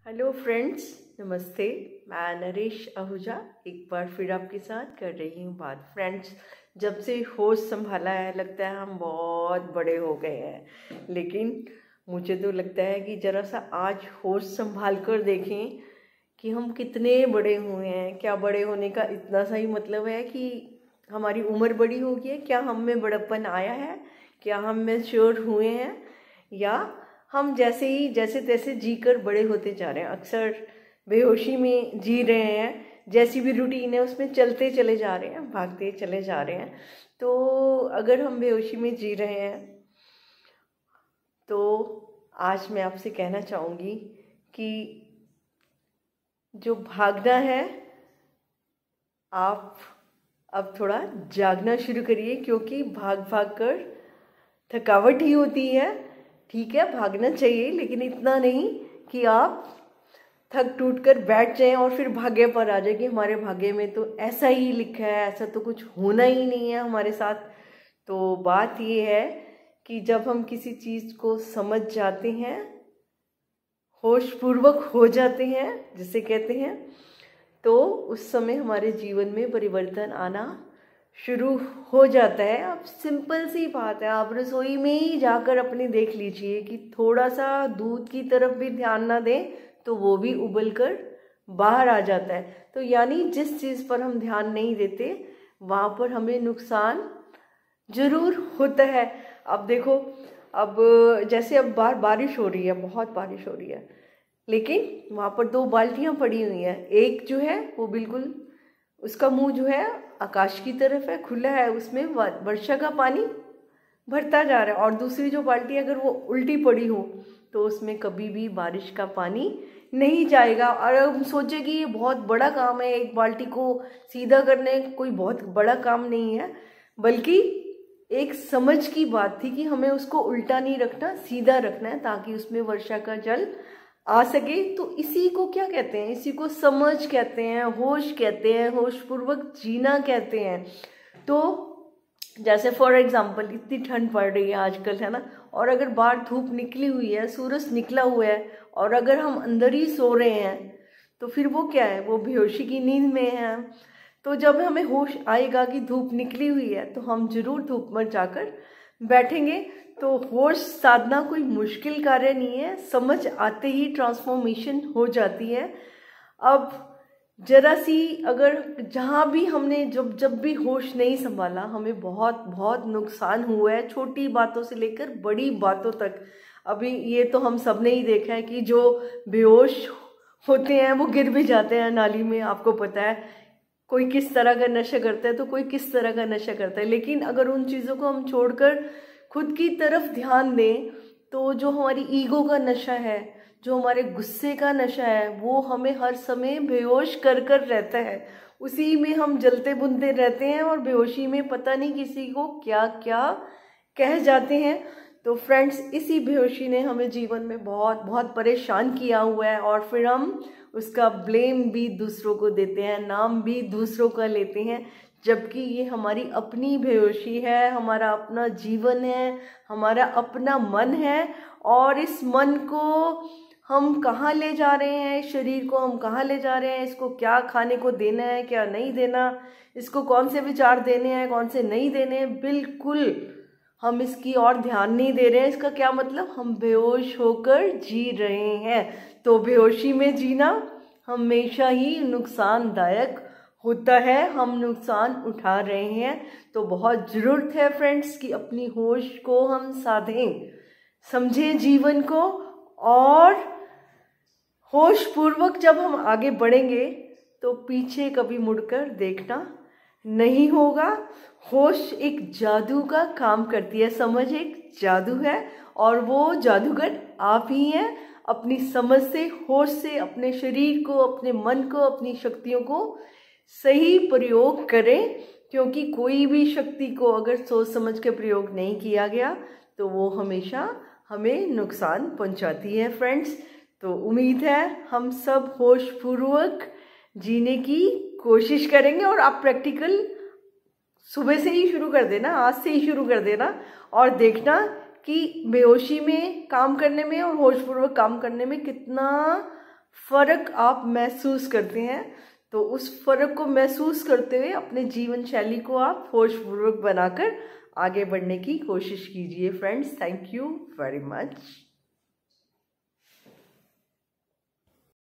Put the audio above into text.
Hello friends, नमस्ते। मैं नरेश आहूजा एक बार फिर आपके साथ कर रही हूँ बात। फ्रेंड्स, जब से होश संभाला है लगता है हम बहुत बड़े हो गए हैं, लेकिन मुझे तो लगता है कि ज़रा सा आज होश संभाल कर देखें कि हम कितने बड़े हुए हैं। क्या बड़े होने का इतना सा ही मतलब है कि हमारी उम्र बड़ी हो गई है? क्या हम में बड़प्पन आया है? क्या हम मैच्योर हुए हैं? या हम जैसे तैसे जीकर बड़े होते जा रहे हैं? अक्सर बेहोशी में जी रहे हैं, जैसी भी रूटीन है उसमें चलते चले जा रहे हैं, भागते चले जा रहे हैं। तो अगर हम बेहोशी में जी रहे हैं तो आज मैं आपसे कहना चाहूँगी कि जो भागना है, आप अब थोड़ा जागना शुरू करिए, क्योंकि भाग भाग कर थकावट ही होती है। ठीक है, भागना चाहिए, लेकिन इतना नहीं कि आप थक टूट कर बैठ जाएं और फिर भाग्य पर आ जाए कि हमारे भाग्य में तो ऐसा ही लिखा है, ऐसा तो कुछ होना ही नहीं है हमारे साथ। तो बात ये है कि जब हम किसी चीज़ को समझ जाते हैं, होशपूर्वक हो जाते हैं जिसे कहते हैं, तो उस समय हमारे जीवन में परिवर्तन आना शुरू हो जाता है। अब सिंपल सी बात है, आप रसोई में ही जाकर अपने देख लीजिए कि थोड़ा सा दूध की तरफ भी ध्यान ना दें तो वो भी उबल कर बाहर आ जाता है। तो यानी जिस चीज़ पर हम ध्यान नहीं देते वहाँ पर हमें नुकसान जरूर होता है। अब देखो, अब जैसे अब बारिश हो रही है, बहुत बारिश हो रही है, लेकिन वहाँ पर दो बाल्टियाँ पड़ी हुई हैं। एक जो है वो बिल्कुल उसका मुंह जो है आकाश की तरफ है, खुला है, उसमें वर्षा का पानी भरता जा रहा है। और दूसरी जो बाल्टी अगर वो उल्टी पड़ी हो तो उसमें कभी भी बारिश का पानी नहीं जाएगा। और हम सोचे कि ये बहुत बड़ा काम है, एक बाल्टी को सीधा करने कोई बहुत बड़ा काम नहीं है, बल्कि एक समझ की बात थी कि हमें उसको उल्टा नहीं रखना, सीधा रखना है, ताकि उसमें वर्षा का जल आ सके। तो इसी को क्या कहते हैं? इसी को समझ कहते हैं, होश कहते हैं, होशपूर्वक जीना कहते हैं। तो जैसे फॉर एग्जांपल इतनी ठंड पड़ रही है आजकल, है ना, और अगर बाहर धूप निकली हुई है, सूरज निकला हुआ है, और अगर हम अंदर ही सो रहे हैं तो फिर वो क्या है? वो बेहोशी की नींद में है। तो जब हमें होश आएगा कि धूप निकली हुई है तो हम जरूर धूप में जाकर बैठेंगे। तो होश साधना कोई मुश्किल कार्य नहीं है, समझ आते ही ट्रांसफॉर्मेशन हो जाती है। अब जरा सी अगर जहाँ भी हमने जब भी होश नहीं संभाला, हमें बहुत बहुत नुकसान हुआ है, छोटी बातों से लेकर बड़ी बातों तक। अभी ये तो हम सब ने ही देखा है कि जो बेहोश होते हैं वो गिर भी जाते हैं नाली में। आपको पता है कोई किस तरह का नशा करता है तो कोई किस तरह का नशा करता है। लेकिन अगर उन चीज़ों को हम छोड़कर खुद की तरफ ध्यान दें तो जो हमारी ईगो का नशा है, जो हमारे गुस्से का नशा है, वो हमें हर समय बेहोश कर कर रहता है। उसी में हम जलते बुनते रहते हैं और बेहोशी में पता नहीं किसी को क्या क्या कह जाते हैं। तो फ्रेंड्स, इसी बेहोशी ने हमें जीवन में बहुत बहुत परेशान किया हुआ है, और फिर हम उसका ब्लेम भी दूसरों को देते हैं, नाम भी दूसरों का लेते हैं, जबकि ये हमारी अपनी बेहोशी है, हमारा अपना जीवन है, हमारा अपना मन है। और इस मन को हम कहाँ ले जा रहे हैं, शरीर को हम कहाँ ले जा रहे हैं, इसको क्या खाने को देना है, क्या नहीं देना, इसको कौन से विचार देने हैं, कौन से नहीं देने हैं, बिल्कुल हम इसकी और ध्यान नहीं दे रहे हैं। इसका क्या मतलब? हम बेहोश होकर जी रहे हैं। तो बेहोशी में जीना हमेशा ही नुकसानदायक होता है, हम नुकसान उठा रहे हैं। तो बहुत ज़रूरत है फ्रेंड्स कि अपनी होश को हम साधें, समझें जीवन को, और होशपूर्वक जब हम आगे बढ़ेंगे तो पीछे कभी मुड़कर देखना नहीं होगा। होश एक जादू का काम करती है, समझ एक जादू है, और वो जादूगर आप ही हैं। अपनी समझ से, होश से अपने शरीर को, अपने मन को, अपनी शक्तियों को सही प्रयोग करें, क्योंकि कोई भी शक्ति को अगर सोच समझ के प्रयोग नहीं किया गया तो वो हमेशा हमें नुकसान पहुंचाती है फ्रेंड्स। तो उम्मीद है हम सब होशपूर्वक जीने की कोशिश करेंगे। और आप प्रैक्टिकल सुबह से ही शुरू कर देना, आज से ही शुरू कर देना, और देखना कि बेहोशी में काम करने में और होशपूर्वक काम करने में कितना फ़र्क आप महसूस करते हैं, तो उस फ़र्क को महसूस करते हुए अपने जीवन शैली को आप होशपूर्वक बनाकर आगे बढ़ने की कोशिश कीजिए friends. Thank you very much.